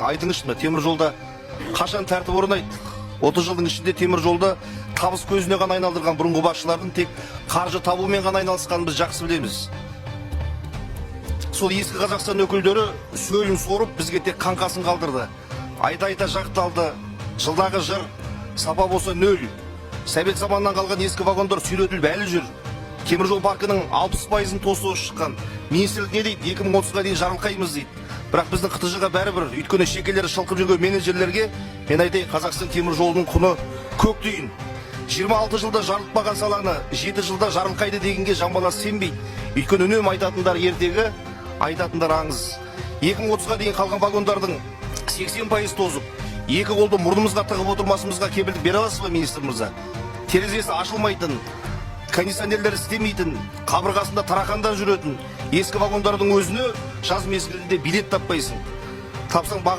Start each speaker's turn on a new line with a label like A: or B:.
A: айтыңызшы, мына темір жолда қашан тәртіп орнайды? 30 жылдың ішінде темір жолда табыс көзіне ғана айналдырған бұрынғы басшылардың тек қаржы табумен ғана айналысқанын біз жақсы білеміз. Сол ескі Қазақстан өкілдері сөлін сорып, бізге тек қаңқасын қалдырды. Айта-айта жақталды. Жылдағы жыр сапа болса нөл. Совет заманынан қалған ескі вагондар сүйретіліп әлі жүр. Темір жол паркінің 60%-ын тосуы шыққан. Министрлік не дейді? 2030-ға дейін жарылқаймыз дейді. Бірақ біздің қтж-ға бәрібір, өйткені шекелері шылқып жүрген менеджерлерге мен айтайын, Қазақстан темір жолының құны көк тиын. 26 жылда жарылтпаған саланы 7 жылда жарылқайды дегенге жан-баласы сенбейді. Өйткені үнемі айтатындар ертегі, айтатындар аңыз. 2030-ға дейін қалған вагондардың 80% тозып, екі қолды мұрнымызға тығып отырмасымызға кепілдік бере аласыз ба, министр мырза? Терезесі ашылмайтын, кондиционерлер істемейтін, қабырғасында тарақандар жүретін ескі вагондардың өзіне жаз мезгілінде билет таппайсың. Тапсаң